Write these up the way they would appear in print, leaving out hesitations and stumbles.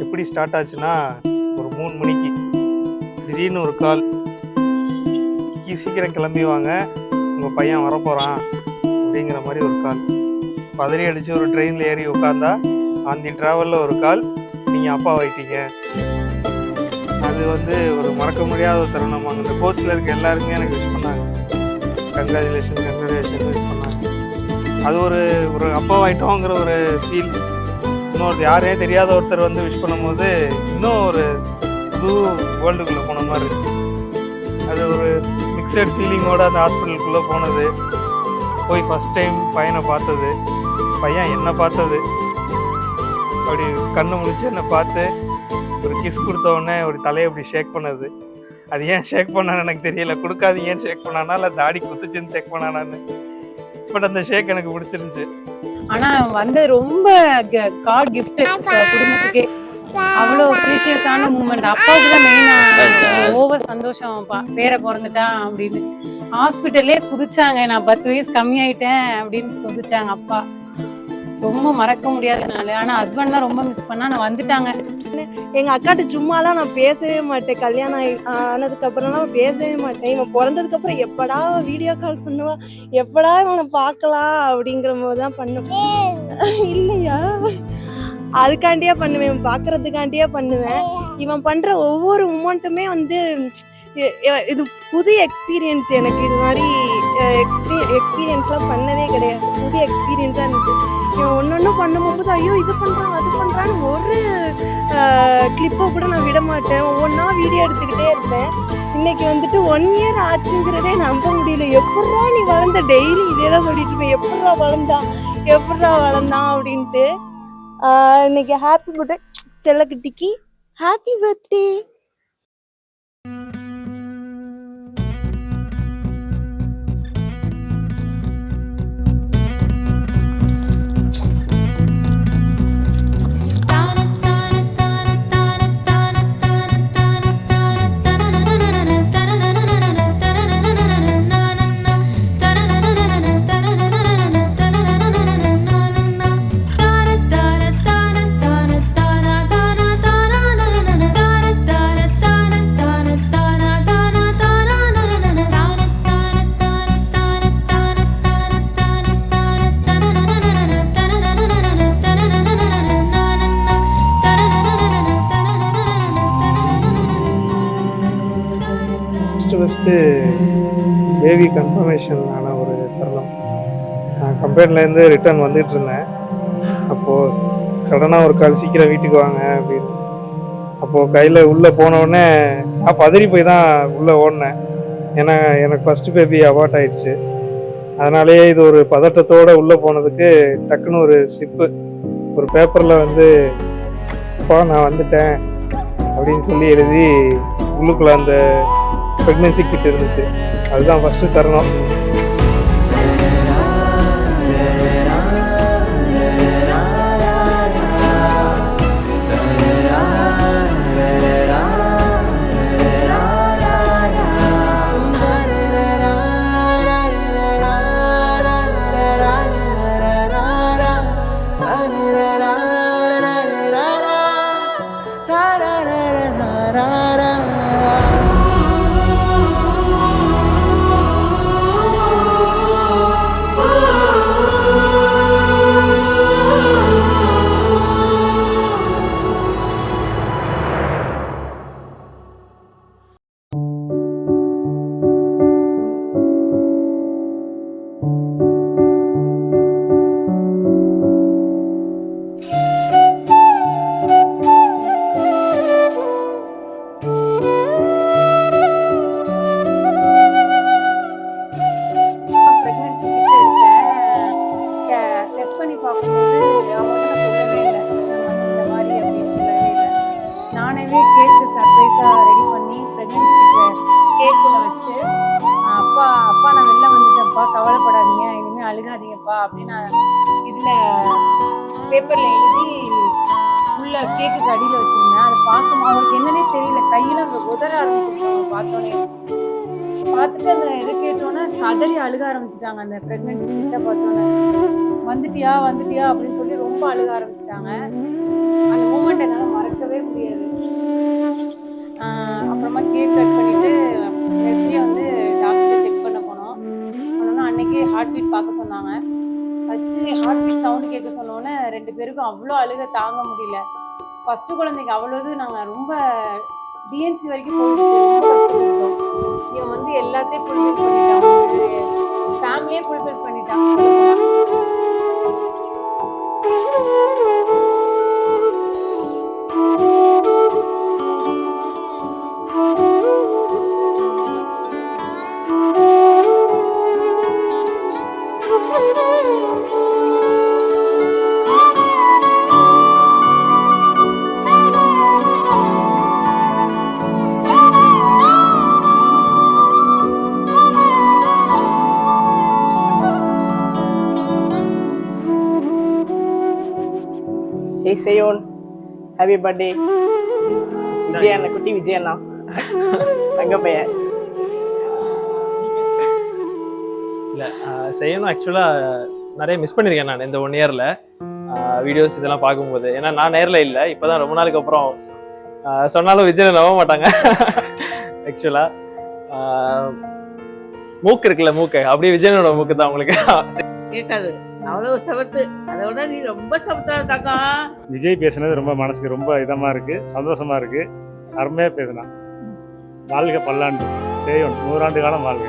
எப்படி ஸ்டார்ட் ஆச்சுன்னா, ஒரு 3 மணிக்கு திடீர்னு ஒரு கால், சீக்கிரம் கிளம்பி வாங்க, உங்கள் பையன் வரப்போகிறான் அப்படிங்கிற மாதிரி ஒரு கால். பதறி அடித்து ஒரு ட்ரெயினில் ஏறி உட்காந்தா ஆன் தி ட்ராவலில் ஒரு கால், நீங்கள் அப்பா ஆயிட்டீங்க. அது ஒரு மறக்க முடியாத ஒரு தருணம். அந்த கோச்சில் இருக்க எல்லாருமே எனக்கு விஷ் பண்ணாங்க, கங்க்ராச்சுலேஷன் விஷ் பண்ணாங்க. அது ஒரு அப்பாவாயிட்டோங்கிற ஒரு ஃபீல். இன்னொரு யாரே தெரியாத ஒருத்தர் விஷ் பண்ணும்போது இன்னும் ஒரு புது வேர்ல்டுக்குள்ளே போன மாதிரி இருந்துச்சு. அது ஒரு மிக்சட் ஃபீலிங்கோடு அந்த ஹாஸ்பிட்டலுக்குள்ளே போனது, போய் ஃபஸ்ட் டைம் பையனை பார்த்தது, பையன் என்னை பார்த்தது, அப்படி கண்ணு முழிச்சு என்னை பார்த்து ஒரு கிஸ் கொடுத்தோடனே ஒரு தலையை அப்படி ஷேக் பண்ணது. அது ஏன் ஷேக் பண்ணான்னு எனக்கு தெரியல, கொடுக்காதீங்கன்னு ஷேக் பண்ணானா இல்லை தாடி குத்துச்சுன்னு ஷேக் பண்ணானான்னு. பட் அந்த ஷேக் எனக்கு பிடிச்சிருந்துச்சு. ஆனால் ரொம்ப காட் கிஃப்ட் குடும்பத்துக்கே. அவ்வளோ ப்ரீஷியஸான மூமெண்ட். அப்பாவுக்கு தான் மெயினாக ஓவர் சந்தோஷம், பேரை பிறந்துட்டான் அப்படின்னு. ஹாஸ்பிட்டல்லே குதிச்சாங்க, நான் 10 வயசு கம்மியாயிட்டேன் அப்படின்னு குதிச்சாங்க அப்பா. ரொம்ப மறக்க முடியாதனால. ஆனால் ஹஸ்பண்ட் தான் ரொம்ப மிஸ் பண்ணா. நான் வந்துட்டாங்க. எங்கள் அக்காட்ட சும்மாலாம் நான் பேசவே மாட்டேன். கல்யாணம் ஆனதுக்கு அப்புறம்லாம் பேசவே மாட்டேன். இவன் பிறந்ததுக்கப்புறம் எப்படா வீடியோ கால் பண்ணுவா, எப்படா இவனை பார்க்கலாம் அப்படிங்கிற போது தான் பண்ணுவேன். இல்லையா, அதுக்காண்டியே பண்ணுவேன், பார்க்கறதுக்காண்டியே பண்ணுவேன். இவன் பண்ணுற ஒவ்வொரு மூமெண்ட்டுமே இது புது எக்ஸ்பீரியன்ஸ் எனக்கு. இது மாதிரி எக்ஸ்பீரியன்ஸ்லாம் பண்ணதே கிடையாது. புது எக்ஸ்பீரியன்ஸாக இருந்துச்சு. இவன் ஒன்று பண்ணும்போது ஐயோ இது பண்ணுறான் அது பண்ணுறான்னு ஒரு கிளிப்பை கூட நான் விட மாட்டேன். ஒவ்வொன்றா வீடியோ எடுத்துக்கிட்டே இருப்பேன். இன்னைக்கு 1 இயர் ஆச்சுங்கிறதே நம்ப முடியல. எப்பட்றா நீ வளர்ந்த, டெய்லி இதே தான் சொல்லிட்டு இருப்பேன், எப்பட்றா வளர்ந்தான் அப்படின்ட்டு. இன்னைக்கு ஹாப்பி பர்த்டே செல்லக்குட்டிக்கு, happy birthday. First baby confirmation ஆன ஒரு தருணம். நான் கம்பெனிலேருந்து ரிட்டர்ன் வந்துட்டு இருந்தேன். அப்போது சடனாக ஒரு கால், சீக்கிரம் வீட்டுக்கு வாங்க அப்படின்னு. அப்போது கையில் உள்ளே போனவுடனே நான் பதறி போய் தான் உள்ளே ஓடினேன். ஏன்னா எனக்கு ஃபஸ்ட்டு பேபி அபார்ட் ஆயிடுச்சு. அதனாலேயே இது ஒரு பதட்டத்தோடு உள்ளே போனதுக்கு டக்குன்னு ஒரு ஸ்லிப்பு ஒரு பேப்பரில் அப்பா நான் வந்துட்டேன் அப்படின்னு சொல்லி எழுதி உள்ளுக்குள்ளே அந்த ப்ரெக்னென்சி கிட் இருந்துச்சு. அதுதான் ஃபஸ்ட்டு தருணம். கவலைப்படாதீங்க, இனிமேல் அழுகாதீங்கப்பா அப்படின்னு இதில் பேப்பரில் எழுதி ஃபுல்லாக கேக்குக்கு அடியில் வச்சுருந்தேன். அதை பார்க்கும் அவங்களுக்கு என்னன்னே தெரியல, கையெல்லாம் உதற ஆரம்பிச்சிருச்சு அவங்க பார்த்தோன்னே. பார்த்துட்டு அந்த இதை கேட்டோன்னே கதறி அழுக ஆரம்பிச்சிட்டாங்க. அந்த ப்ரெக்னென்சி கிட்ட பார்த்தோன்னே வந்துட்டியா வந்துட்டியா அப்படின்னு சொல்லி ரொம்ப அழுக ஆரம்பிச்சிட்டாங்க. அந்த மூமெண்ட் என்னால் மறக்கவே முடியாது. அப்புறமா கேக் கட் பண்ணிட்டு நெக்ஸ்ட் டே வந்து டாக்டர் செக் பண்ண போனோம். போனோன்னா அன்னைக்கே ஹார்ட் பீட் பார்க்க சொன்னாங்க. வச்சு ஹார்ட் பீட் சவுண்டு கேட்க சொன்னோன்னே 2 பேருக்கும் அவ்வளோ அழுக தாங்க முடியல. ஃபஸ்ட்டு குழந்தைக்கு அவ்வளோது நாங்கள் ரொம்ப டிஎன்சி வரைக்கும் போயிடுச்சு. ரொம்ப கஷ்டப்பட்டோம். இவன் வந்து எல்லாத்தையும் ஃபுல்ஃபில் பண்ணிட்டான், ஃபேமிலியே ஃபுல்ஃபில் பண்ணிட்டான். Hey Sayon, happy birthday. Vijayana, குட்டி விஜயண்ணா. தங்க பையன். இல்லை செய்யணும். ஆக்சுவலாக நிறைய மிஸ் பண்ணியிருக்கேன் நான் இந்த 1 இயரில் வீடியோஸ் இதெல்லாம் பார்க்கும்போது. ஏன்னா நான் நேரில் இல்லை, இப்போ தான் ரொம்ப நாளுக்கு அப்புறம் சொன்னாலும் விஜயனை நம்ப மாட்டாங்க. ஆக்சுவலாக மூக்கு இருக்குல்ல, மூக்கு அப்படியே விஜயனோட மூக்கு தான் உங்களுக்கு கேட்காது. அவ்வளவு சமத்து. அதை விட நீ ரொம்ப சமத்தா தாக்கா. விஜய் பேசுனது ரொம்ப மனசுக்கு ரொம்ப இதமா இருக்கு, சந்தோஷமா இருக்கு. அருமையா பேசினான். வாழ்க பல்லாண்டு. சேயோன் 100 ஆண்டு காலம் வாழ்க.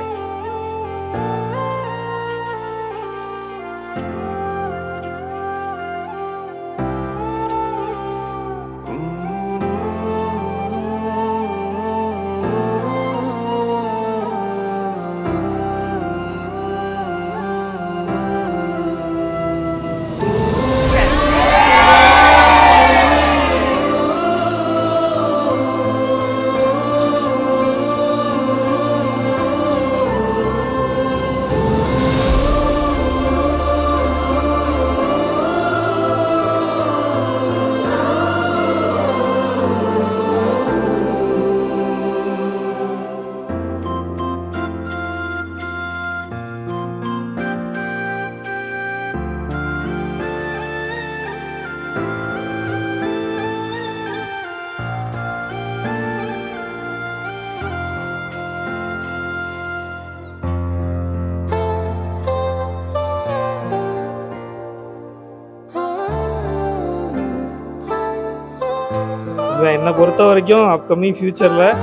என்னை பொறுத்த வரைக்கும் அப்கமிங் ஃபியூச்சரில்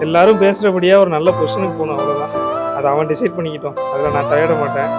எல்லாரும் பேசுகிறபடியாக ஒரு நல்ல பொசிஷனுக்கு போகணும். அவ்வளோதான். அதை அவன் டிசைட் பண்ணிக்கிட்டோம். அதில் நான் தலையிட மாட்டேன்.